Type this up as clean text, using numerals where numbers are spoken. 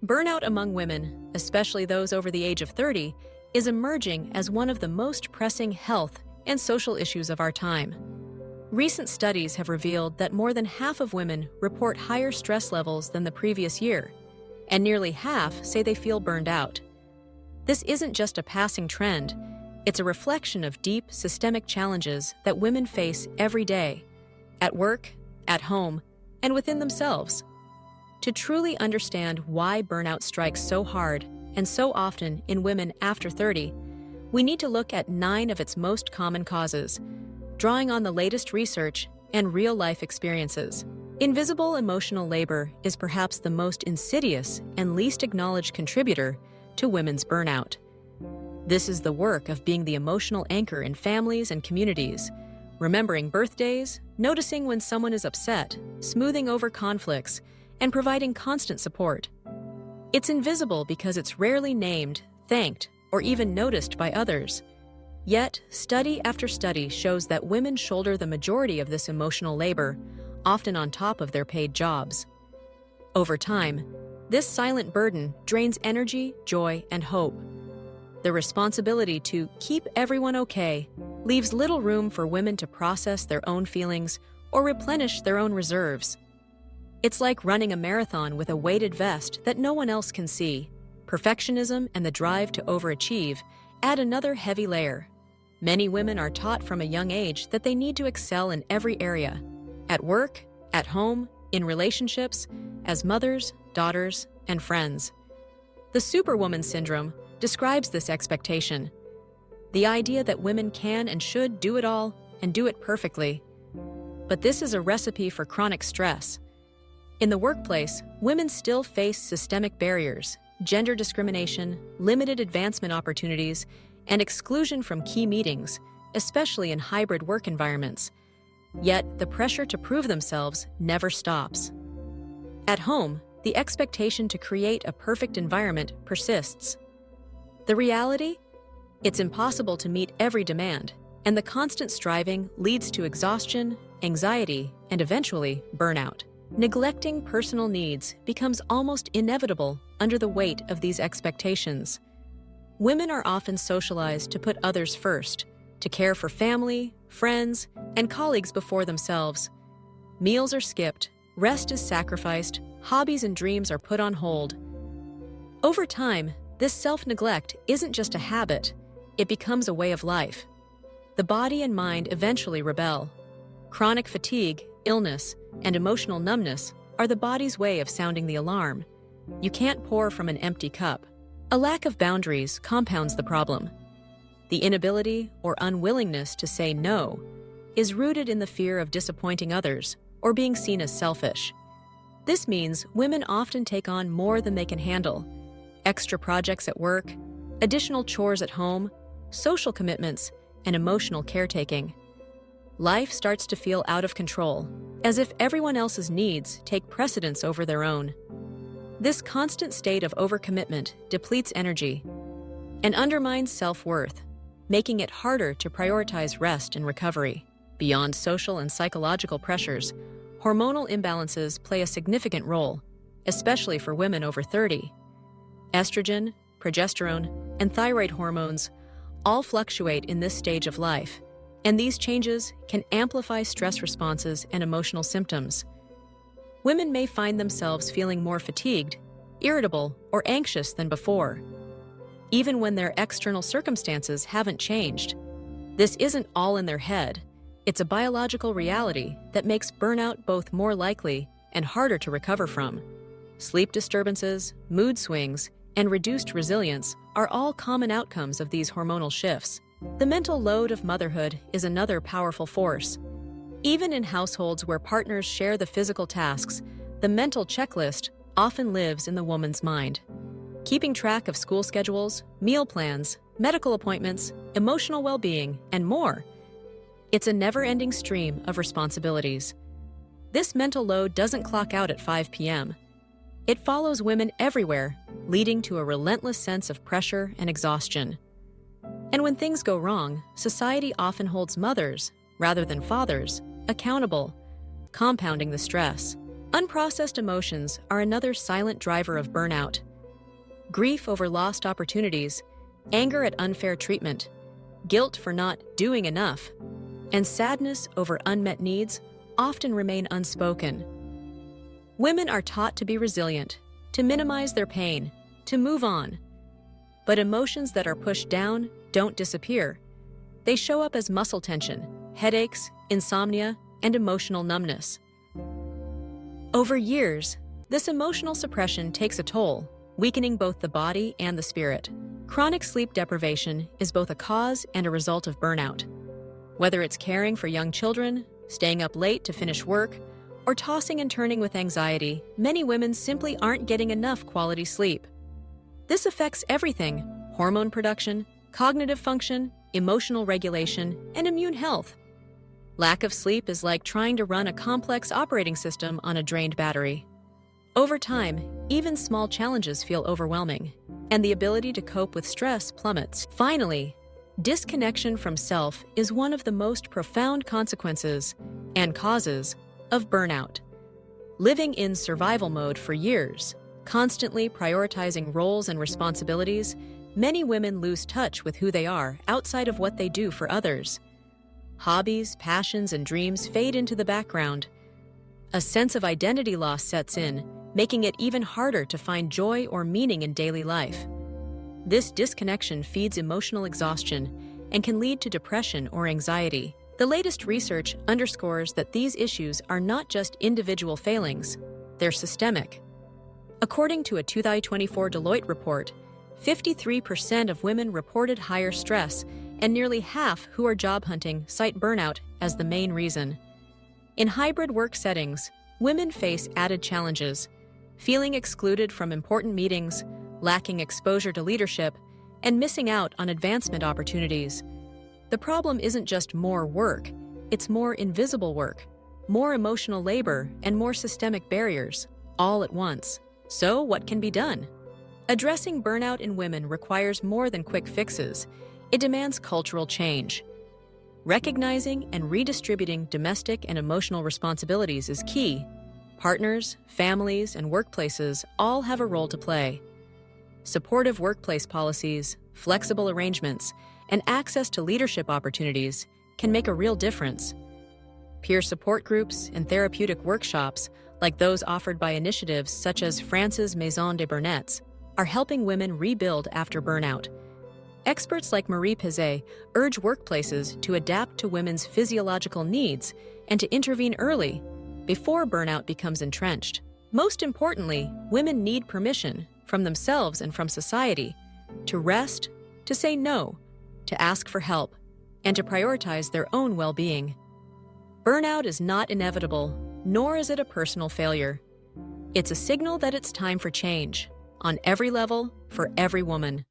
Burnout among women, especially those over the age of 30, is emerging as one of the most pressing health and social issues of our time. Recent studies have revealed that more than half of women report higher stress levels than the previous year, and nearly half say they feel burned out. This isn't just a passing trend, it's a reflection of deep, systemic challenges that women face every day, at work, at home, and within themselves. To truly understand why burnout strikes so hard and so often in women after 30, we need to look at 9 of its most common causes, drawing on the latest research and real-life experiences. Invisible emotional labor is perhaps the most insidious and least acknowledged contributor to women's burnout. This is the work of being the emotional anchor in families and communities, remembering birthdays, noticing when someone is upset, smoothing over conflicts, and providing constant support. It's invisible because it's rarely named, thanked, or even noticed by others. Yet, study after study shows that women shoulder the majority of this emotional labor, often on top of their paid jobs. Over time, this silent burden drains energy, joy, and hope. The responsibility to keep everyone okay leaves little room for women to process their own feelings or replenish their own reserves. It's like running a marathon with a weighted vest that no one else can see. Perfectionism and the drive to overachieve add another heavy layer. Many women are taught from a young age that they need to excel in every area, at work, at home, in relationships, as mothers, daughters, and friends. The Superwoman syndrome describes this expectation, the idea that women can and should do it all and do it perfectly. But this is a recipe for chronic stress. In the workplace, women still face systemic barriers, gender discrimination, limited advancement opportunities, and exclusion from key meetings, especially in hybrid work environments. Yet, the pressure to prove themselves never stops. At home, the expectation to create a perfect environment persists. The reality? It's impossible to meet every demand, and the constant striving leads to exhaustion, anxiety, and eventually burnout. Neglecting personal needs becomes almost inevitable under the weight of these expectations. Women are often socialized to put others first, to care for family, friends, and colleagues before themselves. Meals are skipped, rest is sacrificed, hobbies and dreams are put on hold. Over time, this self-neglect isn't just a habit, it becomes a way of life. The body and mind eventually rebel. Chronic fatigue, illness, and emotional numbness are the body's way of sounding the alarm. You can't pour from an empty cup. A lack of boundaries compounds the problem. The inability or unwillingness to say no is rooted in the fear of disappointing others or being seen as selfish. This means women often take on more than they can handle: extra projects at work, additional chores at home, social commitments, and emotional caretaking. Life starts to feel out of control, as if everyone else's needs take precedence over their own. This constant state of overcommitment depletes energy and undermines self-worth, making it harder to prioritize rest and recovery. Beyond social and psychological pressures, hormonal imbalances play a significant role, especially for women over 30. Estrogen, progesterone, and thyroid hormones all fluctuate in this stage of life, and these changes can amplify stress responses and emotional symptoms. Women may find themselves feeling more fatigued, irritable, or anxious than before, even when their external circumstances haven't changed. This isn't all in their head. It's a biological reality that makes burnout both more likely and harder to recover from. Sleep disturbances, mood swings, and reduced resilience are all common outcomes of these hormonal shifts. The mental load of motherhood is another powerful force. Even in households where partners share the physical tasks, the mental checklist often lives in the woman's mind. Keeping track of school schedules, meal plans, medical appointments, emotional well-being, and more. It's a never-ending stream of responsibilities. This mental load doesn't clock out at 5 p.m. It follows women everywhere, leading to a relentless sense of pressure and exhaustion. And when things go wrong, society often holds mothers, rather than fathers, accountable, compounding the stress. Unprocessed emotions are another silent driver of burnout. grief over lost opportunities, anger at unfair treatment, guilt for not doing enough, and sadness over unmet needs often remain unspoken. Women are taught to be resilient, to minimize their pain, to move on. But emotions that are pushed down don't disappear. They show up as muscle tension, headaches, insomnia, and emotional numbness. Over years, this emotional suppression takes a toll, weakening both the body and the spirit. Chronic sleep deprivation is both a cause and a result of burnout. Whether it's caring for young children, staying up late to finish work, or tossing and turning with anxiety, many women simply aren't getting enough quality sleep. This affects everything: hormone production, cognitive function, emotional regulation, and immune health. Lack of sleep is like trying to run a complex operating system on a drained battery. Over time, even small challenges feel overwhelming, and the ability to cope with stress plummets. Finally, disconnection from self is one of the most profound consequences and causes of burnout. Living in survival mode for years, constantly prioritizing roles and responsibilities, many women lose touch with who they are outside of what they do for others. Hobbies, passions, and dreams fade into the background. A sense of identity loss sets in, making it even harder to find joy or meaning in daily life. This disconnection feeds emotional exhaustion and can lead to depression or anxiety. The latest research underscores that these issues are not just individual failings, they're systemic. According to a 2024 Deloitte report, 53% of women reported higher stress, and nearly half who are job hunting cite burnout as the main reason. In hybrid work settings, women face added challenges, feeling excluded from important meetings, lacking exposure to leadership, and missing out on advancement opportunities. The problem isn't just more work, it's more invisible work, more emotional labor, and more systemic barriers, all at once. So, what can be done? Addressing burnout in women requires more than quick fixes. It demands cultural change. Recognizing and redistributing domestic and emotional responsibilities is key. Partners, families, and workplaces all have a role to play. Supportive workplace policies, flexible arrangements, and access to leadership opportunities can make a real difference. Peer support groups and therapeutic workshops, like those offered by initiatives such as France's Maison des Burnettes, are helping women rebuild after burnout. Experts like Marie Pizet urge workplaces to adapt to women's physiological needs and to intervene early, before burnout becomes entrenched. Most importantly, women need permission from themselves and from society to rest, to say no, to ask for help, and to prioritize their own well-being. Burnout is not inevitable, nor is it a personal failure. It's a signal that it's time for change, on every level, for every woman.